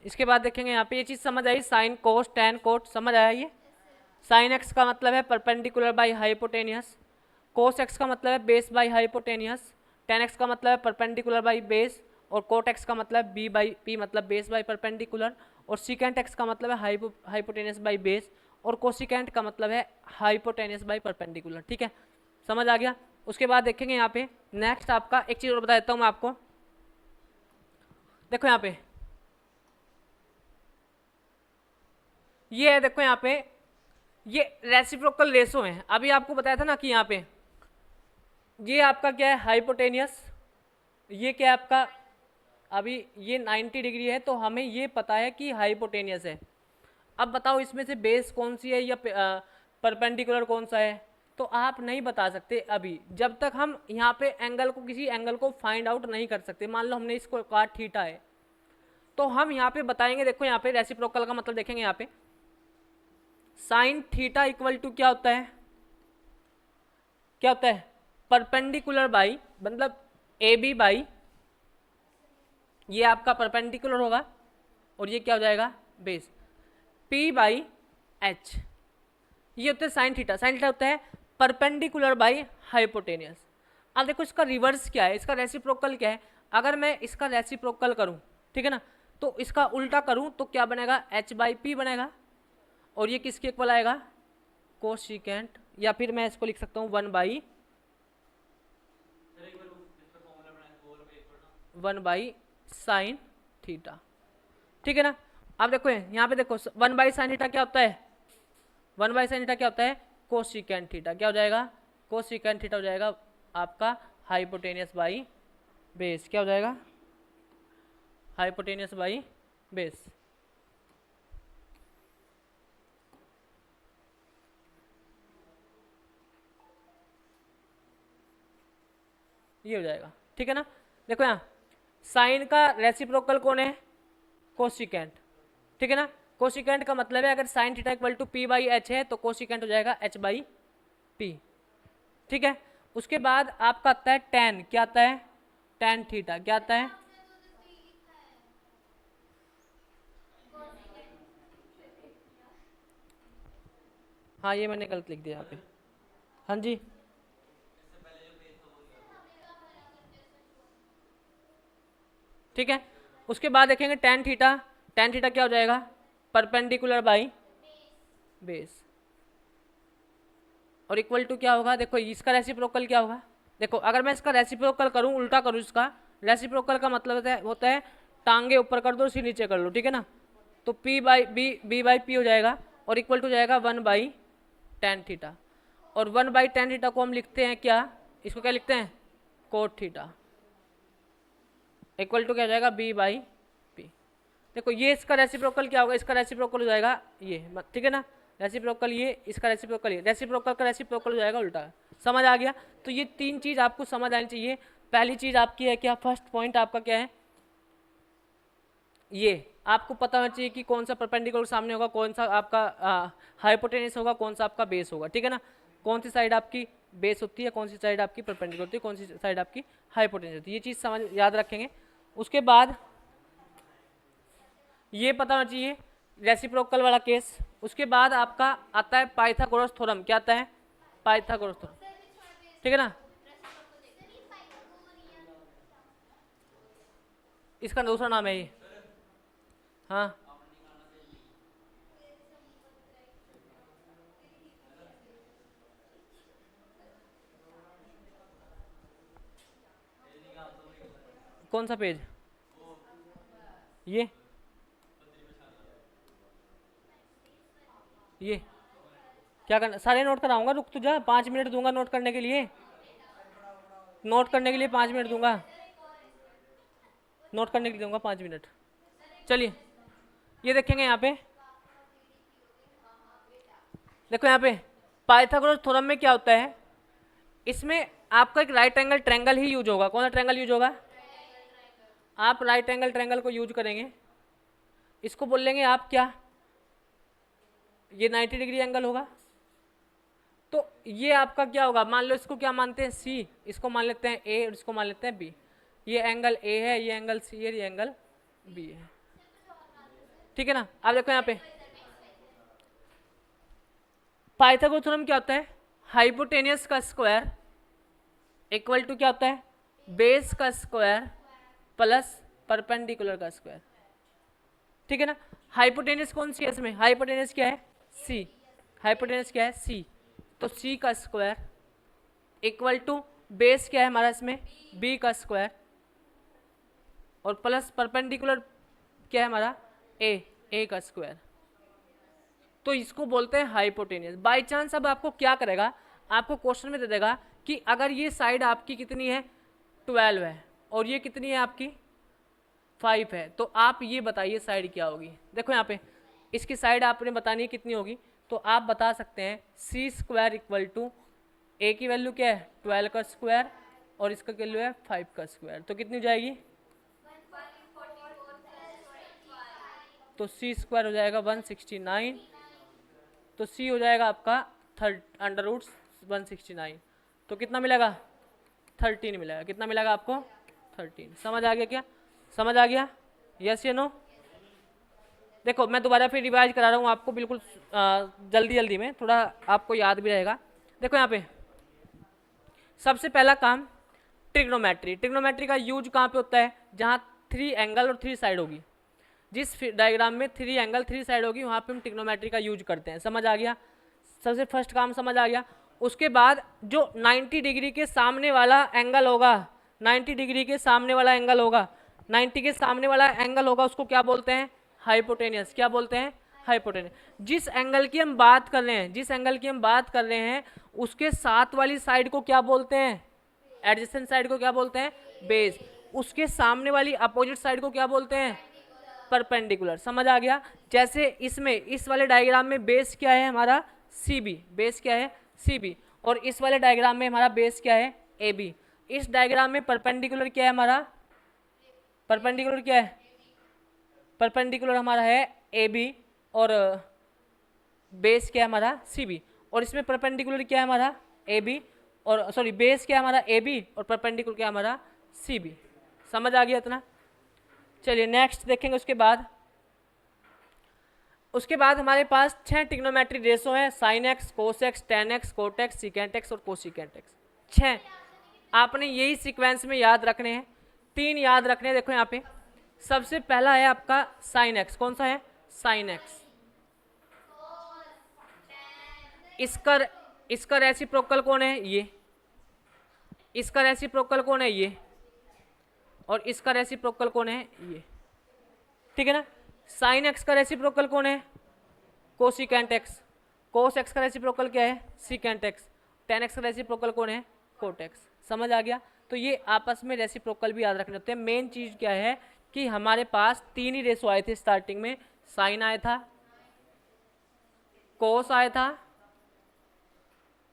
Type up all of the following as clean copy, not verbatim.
इसके बाद देखेंगे यहाँ पे ये चीज़ समझ आई, साइन कोस टेन कोट समझ आया ये। साइन एक्स का मतलब है perpendicular by hypotenuse, cos x का मतलब है base by hypotenuse, ten x का मतलब है परपेंडिकुलर बाई बेस, और कोट एक्स का मतलब बी बाई पी मतलब बेस बाई परपेंडिकुलर, और सीकेंट एक्स का मतलब है हाइपोटेनियस बाई बेस, और कोसिकेंट का मतलब है हाइपोटेनियस बाई परपेंडिकुलर। ठीक है, समझ आ गया। उसके बाद देखेंगे यहाँ पे नेक्स्ट आपका एक चीज़ और बता देता हूँ मैं आपको। देखो यहाँ पे ये है, देखो यहाँ पे ये रेसिप्रोकल रेशो है। अभी आपको बताया था ना कि यहाँ पे ये आपका क्या है हाइपोटेनियस, ये क्या है आपका, अभी ये 90 डिग्री है तो हमें ये पता है कि हाइपोटेनियस है। अब बताओ इसमें से बेस कौन सी है या परपेंडिकुलर कौन सा है, तो आप नहीं बता सकते अभी, जब तक हम यहाँ पे एंगल को किसी एंगल को फाइंड आउट नहीं कर सकते। मान लो हमने इसको कहा थीटा है, तो हम यहाँ पे बताएंगे, देखो यहाँ पे रेसिप्रोकल का मतलब देखेंगे यहाँ पे साइन थीटा इक्वल टू क्या होता है, क्या होता है परपेंडिकुलर बाई, मतलब ए बी बाई, ये आपका परपेंडिकुलर होगा और ये क्या हो जाएगा बेस, पी बाई एच, ये होता है साइन थीटा। साइन थीटा होता है परपेंडिकुलर बाई हाइपोटेनियस। अब देखो इसका रिवर्स क्या है, इसका रेसिप्रोकल क्या है। अगर मैं इसका रेसिप्रोकल करूं, ठीक है ना, तो इसका उल्टा करूं तो क्या बनेगा, एच बाई पी बनेगा, और ये किसके इक्वल आएगा, कोसिकेंट, या फिर मैं इसको लिख सकता हूँ 1 बाई साइन थीटा। ठीक है ना। अब देखो यहाँ पे देखो 1 बाई साइन थीटा क्या होता है, 1 बाई साइन थीटा क्या होता है, कोसिकेंट थीटा। क्या हो जाएगा, कोसिकेंट थीटा हो जाएगा आपका हाइपोटेनियस बाई बेस। क्या हो जाएगा, हाइपोटेनियस बाई बेस। ये हो जाएगा। ठीक है ना। देखो यहाँ साइन का रेसिप्रोकल कौन है, कोसिकेंट। ठीक है ना। कोसिकेंट का मतलब है अगर sine theta equal to p by h है तो कोसिकेंट हो जाएगा एच बाई पी। ठीक है। उसके बाद आपका आता है टेन, क्या आता है, टेन थीटा क्या आता है, हाँ ये मैंने गलत लिख दिया यहाँ पे, हाँ जी। ठीक है। उसके बाद देखेंगे टेन थीटा, टेन थीटा क्या हो जाएगा, परपेंडिकुलर बाई बेस, और इक्वल टू क्या होगा, देखो इसका रेसिप्रोकल क्या होगा। देखो अगर मैं इसका रेसिप्रोकल करूँ, उल्टा करूँ इसका, रेसिप्रोकल का मतलब होता है टांगे ऊपर कर दो, सी नीचे कर लो। ठीक है ना। तो p by b by p हो जाएगा, और इक्वल टू जाएगा 1/tan थीटा, और 1/tan थीटा को हम लिखते हैं क्या, इसको क्या लिखते हैं, कोट थीटा, इक्वल टू क्या हो जाएगा बी बाई पी। देखो ये इसका रेसिप्रोकल क्या होगा, इसका रेसिप्रोकल हो जाएगा ये, ठीक है ना, रेसिप्रोकल ये, इसका रेसिप्रोकल ये, रेसिप्रोकल का रेसिप्रोकल हो जाएगा उल्टा। समझ आ गया। तो ये तीन चीज आपको समझ आनी चाहिए। पहली चीज आपकी है क्या, फर्स्ट पॉइंट आपका क्या है, ये आपको पता होना चाहिए कि कौन सा परपेंडिकुलर सामने होगा, कौन सा आपका हाइपोटेनस होगा, कौन सा आपका बेस होगा। ठीक है ना। कौन सी साइड आपकी बेस होती है, कौन सी साइड आपकी परपेंडिकुलर होती है, कौन सी साइड आपकी हाइपोटेनस होती है, ये चीज़ समझ याद रखेंगे। उसके बाद ये पता होना चाहिए रेसिप्रोकल वाला केस। उसके बाद आपका आता है पाइथागोरस थ्योरम। क्या आता है, पाइथागोरस थ्योरम। ठीक है ना। इसका दूसरा नाम है ये, हाँ कौन सा पेज, ये क्या करना, सारे नोट कराऊंगा, रुक तो जा, 5 मिनट दूंगा नोट करने के लिए, नोट करने के लिए 5 मिनट दूंगा, नोट करने के लिए दूंगा 5 मिनट। चलिए ये देखेंगे यहाँ पे, देखो यहाँ पे पाइथागोरस थ्योरम में क्या होता है, इसमें आपका एक राइट एंगल ट्रायंगल ही यूज होगा। कौन सा ट्रायंगल यूज होगा, आप राइट एंगल ट्रायंगल को यूज करेंगे। इसको बोल लेंगे आप क्या, ये 90 डिग्री एंगल होगा। तो ये आपका क्या होगा, मान लो इसको क्या मानते हैं सी, इसको मान लेते हैं ए और इसको मान लेते हैं बी। ये एंगल ए है, ये एंगल सी है, ये एंगल बी है। ठीक है ना। अब देखो यहाँ पे पाइथागोरस थ्योरम क्या होता है, हाइपोटेनियस का स्क्वायर इक्वल टू क्या होता है, बेस का स्क्वायर प्लस परपेंडिकुलर का स्क्वायर, ठीक है ना। हाइपोटेनियस कौन सी है इसमें, हाइपोटेनियस क्या है, सी, हाइपोटेनियस क्या है, सी, तो सी का स्क्वायर इक्वल टू बेस क्या है हमारा इसमें, बी का स्क्वायर, और प्लस परपेंडिकुलर क्या है हमारा, ए का स्क्वायर। तो इसको बोलते हैं हाइपोटेनियस। बाय चांस अब आपको क्या करेगा, आपको क्वेश्चन में दे देगा कि अगर ये साइड आपकी कितनी है 12 है और ये कितनी है आपकी 5 है, तो आप ये बताइए साइड क्या होगी। देखो यहाँ पे इसकी साइड आपने बतानी है कितनी होगी, तो आप बता सकते हैं सी स्क्वायर इक्वल टू ए की वैल्यू क्या है 12 का स्क्वायर और इसका वैल्यू है 5 का स्क्वायर, तो कितनी हो जाएगी, तो सी स्क्वायर हो जाएगा 169, तो सी हो जाएगा आपका अंडर रूट 169, तो कितना मिलेगा 13 मिलेगा, कितना मिलेगा आपको 13। समझ आ गया क्या, समझ आ गया, यस या नो। देखो मैं दोबारा फिर रिवाइज करा रहा हूँ आपको बिल्कुल जल्दी जल्दी में, थोड़ा आपको याद भी रहेगा। देखो यहाँ पे सबसे पहला काम ट्रिग्नोमेट्री, ट्रिग्नोमेट्री का यूज कहाँ पे होता है, जहाँ 3 एंगल और 3 साइड होगी, जिस डायग्राम में 3 एंगल 3 साइड होगी वहाँ पे हम ट्रिग्नोमेट्री का यूज करते हैं। समझ आ गया, सबसे फर्स्ट काम समझ आ गया। उसके बाद जो 90 डिग्री के सामने वाला एंगल होगा, 90 डिग्री के सामने वाला एंगल होगा, 90 के सामने वाला एंगल होगा उसको क्या बोलते हैं, हाइपोटेनियस। क्या बोलते हैं, हाइपोटेनियस। जिस एंगल की हम बात कर रहे हैं, जिस एंगल की हम बात कर रहे हैं उसके साथ वाली साइड को क्या बोलते हैं, एडजेसेंट साइड को क्या बोलते हैं, बेस। उसके सामने वाली अपोजिट साइड को क्या बोलते हैं, परपेंडिकुलर। समझ आ गया। जैसे इसमें इस वाले डायग्राम में बेस क्या है हमारा सी बी, बेस क्या है सी बी, और इस वाले डायग्राम में हमारा बेस क्या है ए बी। इस डायग्राम में परपेंडिकुलर क्या है हमारा, परपेंडिकुलर क्या है, परपेंडिकुलर हमारा है ए बी और बेस क्या है हमारा सी बी, और इसमें परपेंडिकुलर क्या है हमारा ए बी और सॉरी बेस क्या है हमारा ए बी और परपेंडिकुलर क्या है हमारा सी बी। समझ आ गया इतना। चलिए नेक्स्ट देखेंगे। उसके बाद हमारे पास 6 ट्रिग्नोमेट्री रेशो हैं, sine x, cos x, tan x, cot x, secant x और कोसिकेंट एक्स। 6 आपने यही सीक्वेंस में याद रखने हैं, 3 याद रखने हैं। देखो यहाँ पे सबसे पहला है आपका साइन एक्स, कौन सा है साइन एक्स, इसका रेसिप्रोकल कौन है ये, इसका रेसिप्रोकल कौन है ये, और इसका रेसिप्रोकल कौन है ये, ठीक है ना। साइन एक्स का रेसिप्रोकल कौन है कोसिकेंट एक्स, कोस एक्स का रेसिप्रोकल क्या है सिकेंट एक्स, टेन एक्स का रेसिप्रोकल कौन है कोट एक्स। समझ आ गया। तो ये आपस में रेसिप्रोकल भी याद रखने होते हैं। मेन चीज क्या है कि हमारे पास 3 ही रेशो आए थे स्टार्टिंग में, साइन आया था, कोस आया था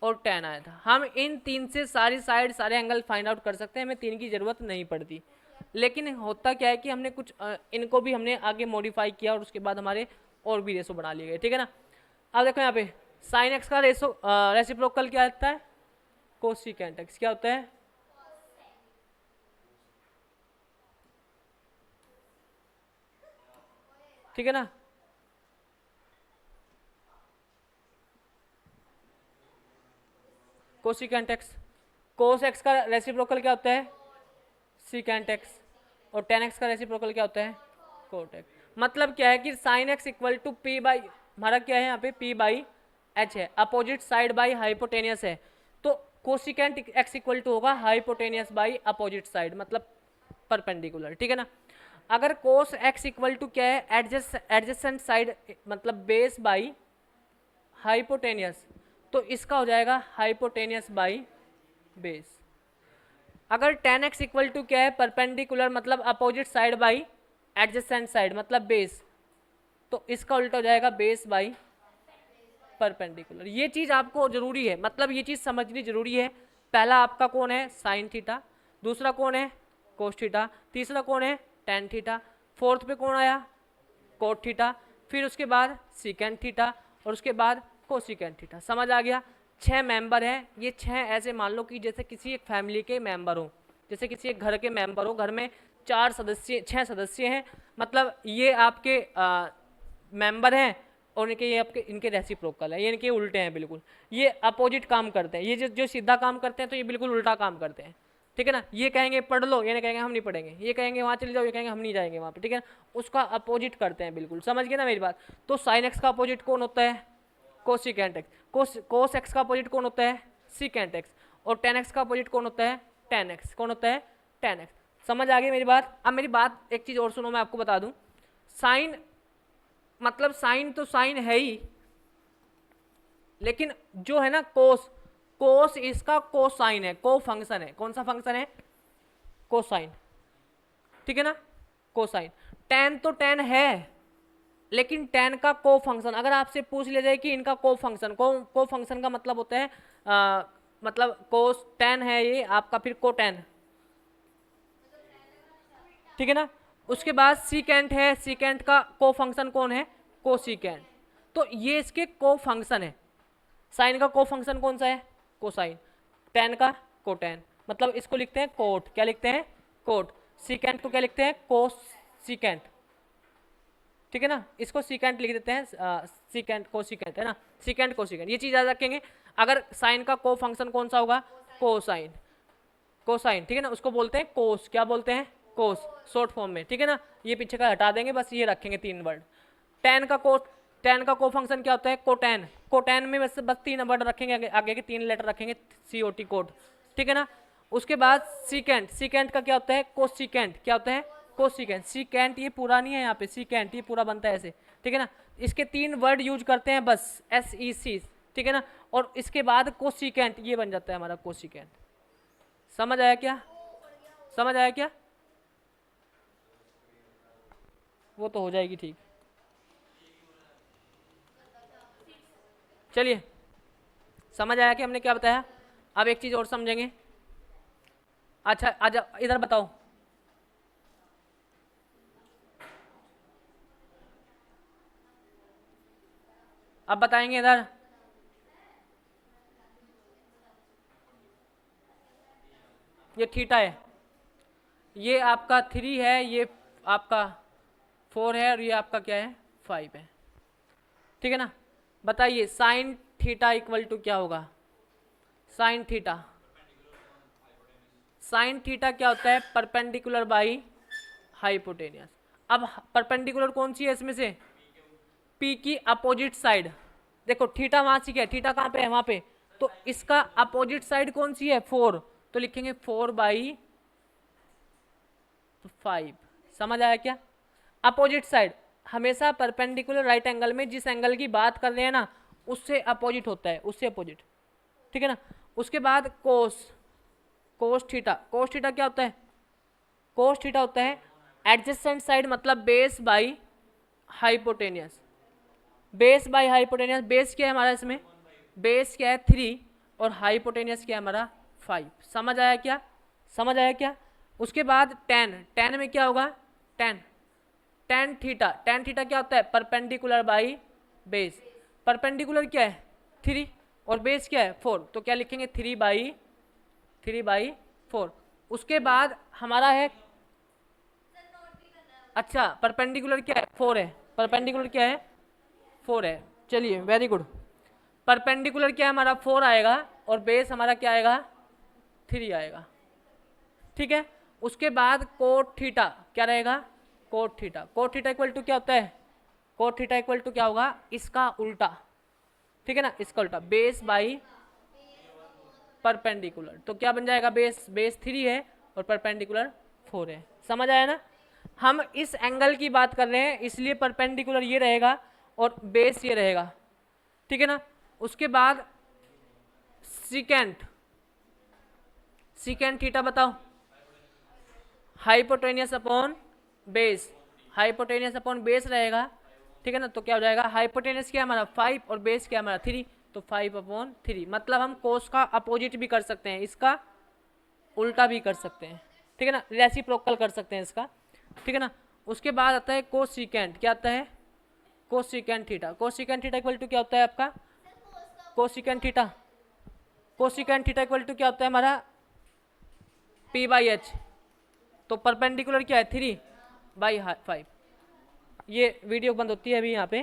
और टेन आया था। हम इन 3 से सारी साइड सारे एंगल फाइंड आउट कर सकते हैं, हमें 3 की जरूरत नहीं पड़ती। लेकिन होता क्या है कि हमने कुछ इनको भी हमने आगे मॉडिफाई किया और उसके बाद हमारे और भी रेशो बना लिए गए, ठीक है ना। अब देखो यहाँ पे साइन एक्स का रेसिप्रोकल क्या होता है कोसिकेंट एक्स, क्या होता है ठीक है ना। कोसिकेंट एक्स, कोस एक्स का रेसिप्रोकल क्या होता है सिकेंट एक्स, और टेन एक्स का रेसिप्रोकल क्या होता है कोट एक्स। मतलब क्या है कि sine x equal to p by, हमारा क्या है यहाँ पे पी बाई एच है, अपोजिट साइड बाई हाइपोटेनियस है, तो कोसिकेंट एक्स इक्वल टू होगा हाइपोटेनियस बाई अपोजिट साइड, मतलब परपेंडिकुलर, ठीक है ना। अगर कोस एक्स इक्वल टू क्या है एडजेसेंट साइड, मतलब बेस बाई हाइपोटेनियस, तो इसका हो जाएगा हाइपोटेनियस बाई बेस। अगर टेन एक्स इक्वल टू क्या है परपेंडिकुलर, मतलब opposite side by adjacent side मतलब बेस, तो इसका उल्टा हो जाएगा बेस बाई परपेंडिकुलर। ये चीज आपको जरूरी है, मतलब ये चीज समझनी जरूरी है। पहला आपका कौन है साइन थीटा, दूसरा कौन है कोस थीटा, तीसरा कौन है टेन थीटा, फोर्थ पे कौन आया कोट थीटा, फिर उसके बाद सिकेंट थीटा और उसके बाद कोसिकेंट थीटा। समझ आ गया। 6 मेंबर हैं, ये 6 ऐसे मान लो कि जैसे किसी एक फैमिली के मेंबर हो, जैसे किसी एक घर के मेंबर हो, घर में 6 सदस्य हैं, मतलब ये आपके मेंबर हैं और इनके ये आपके इनके रेसिप्रोकल है, ये इनके उल्टे हैं बिल्कुल, ये अपोजिट काम करते हैं। ये जो सीधा काम करते हैं तो ये बिल्कुल उल्टा काम करते हैं, ठीक है ना। ये कहेंगे पढ़ लो, ये नहीं कहेंगे हम नहीं पढ़ेंगे, ये कहेंगे वहाँ चले जाओ, ये कहेंगे हम नहीं जाएंगे वहाँ पे, ठीक है ना। उसका अपोजिट करते हैं बिल्कुल, समझ गए ना मेरी बात। तो साइन एक्स का अपोजिट कौन होता है? Cosecant x. कोस एक्स का अपोजिट कौन होता है? Secant x. और टेन एक्स का अपोजिट कौन होता है? Ten x. कौन होता है? Ten x. समझ आ गई मेरी बात। अब मेरी बात एक चीज़ और सुनो, मैं आपको बता दूं, साइन मतलब साइन तो साइन है ही, लेकिन जो है ना कोस, कोस इसका कोसाइन है, को फंक्शन है। कौन सा फंक्शन है? कोसाइन, ठीक है ना, कोसाइन। टेन तो टेन है, लेकिन टेन का को फंक्शन अगर आपसे पूछ लिया जाए कि इनका को फंक्शन, को फंक्शन का मतलब होता है मतलब कोस टेन है ये आपका, फिर को टेन, ठीक है ना। उसके बाद सीकेंट है, सीकेंट का को फंक्शन कौन है? कोसीकेंट। तो ये इसके को फंक्शन है। साइन का को फंक्शन कौन सा है? कोसाइन। टेन का कोटेन, मतलब इसको लिखते हैं कोट। क्या लिखते हैं? कोट। सीकेंट को क्या लिखते हैं? कोस सीकेंट, ठीक है ना। इसको सीकेंट लिख देते हैं, सीकेंट को सीकेंट, है ना, सीकेंट को सीकेंट। ये चीज़ याद रखेंगे। अगर साइन का को फंक्शन कौन सा होगा? कोसाइन। कोसाइन, ठीक है ना, उसको बोलते हैं कोस। क्या बोलते हैं? कोस, शॉर्ट फॉर्म में, ठीक है ना। ये पीछे का हटा देंगे, बस ये रखेंगे तीन वर्ड। टेन का को फंक्शन क्या होता है? कोटेन। कोटेन में बस तीन वर्ड रखेंगे, आगे के तीन लेटर रखेंगे, COT कोट, ठीक है ना। उसके बाद सीकेंट, सीकेंट का क्या होता है? कोसिकेंट। क्या होता है? कोसिकेंट। सीकेंट ये पूरा नहीं है यहाँ पे, सीकेंट ये पूरा बनता है ऐसे, ठीक है ना। इसके तीन वर्ड यूज करते हैं बस, SEC, ठीक है ना। और इसके बाद कोसिकेंट ये बन जाता है हमारा कोसिकेंट। समझ आया क्या? समझ आया क्या? वो तो हो जाएगी ठीक। चलिए, समझ आया कि हमने क्या बताया। अब एक चीज और समझेंगे। अच्छा आजा इधर बताओ, अब बताएंगे इधर। ये थीटा है, ये आपका 3 है, ये आपका 4 है, और ये आपका क्या है? 5 है, ठीक है ना। बताइए साइन थीटा इक्वल टू क्या होगा? साइन थीटा, साइन थीटा क्या होता है? Perpendicular by hypotenuse. अब परपेंडिकुलर कौन सी है इसमें से? पी की अपोजिट साइड। देखो थीटा वहां से क्या है? थीटा कहाँ पे है? वहां पे। तो इसका अपोजिट साइड कौन सी है? 4। तो लिखेंगे 4/5। समझ आया क्या? अपोजिट साइड हमेशा परपेंडिकुलर राइट एंगल में जिस एंगल की बात कर रहे हैं ना, उससे अपोजिट होता है, उससे अपोजिट, ठीक है ना। उसके बाद कोस, कोस थीटा। कोस थीटा क्या होता है? कोस थीटा होता है एडजेसेंट साइड, मतलब base by hypotenuse. Base by hypotenuse, base क्या है हमारा इसमें? बेस क्या है? 3, और हाइपोटेनियस क्या है हमारा? 5। समझ आया क्या? समझ आया क्या? उसके बाद टेन, टेन में क्या होगा? Ten, tan theta. Tan theta क्या होता है? Perpendicular by base. परपेंडिकुलर क्या है? 3, और बेस क्या है? 4। तो क्या लिखेंगे? 3/4। उसके बाद हमारा है, अच्छा परपेंडिकुलर क्या है? 4 है। परपेंडिकुलर क्या है? 4 है। चलिए वेरी गुड। परपेंडिकुलर क्या है हमारा? 4 आएगा, और बेस हमारा क्या आएगा? 3 आएगा, ठीक है। उसके बाद कोट थीटा क्या रहेगा? Cot theta. Cot theta equal to क्या होता है? कोट थीटा इक्वल टू क्या होगा? इसका उल्टा, ठीक है ना, इसका उल्टा, बेस बाई परपेंडिकुलर। तो क्या बन जाएगा? बेस 3 है और परपेंडिकुलर 4 है। समझ आया ना? हम इस एंगल की बात कर रहे हैं, इसलिए परपेंडिकुलर ये रहेगा और बेस ये रहेगा, ठीक है ना। उसके बाद सीकेंट, सीकेंट थीटा बताओ। Hypotenuse upon base, hypotenuse upon base रहेगा, ठीक है ना। तो क्या हो जाएगा? हाइपोटेनियस क्या हमारा? 5, और बेस क्या हमारा? 3। तो 5/3। मतलब हम कोस का अपोजिट भी कर सकते हैं, इसका उल्टा भी कर सकते हैं, ठीक है ना, रेसिप्रोकल कर सकते हैं इसका, ठीक है ना। उसके बाद आता है कोसिकेंट। क्या आता है? Cosecant theta. Cosecant theta equal to क्या होता है आपका? Cosecant theta, cosecant theta equal to क्या होता है हमारा? P/H। तो परपेंडिकुलर क्या है? 3/5। ये वीडियो बंद होती है अभी यहाँ पे।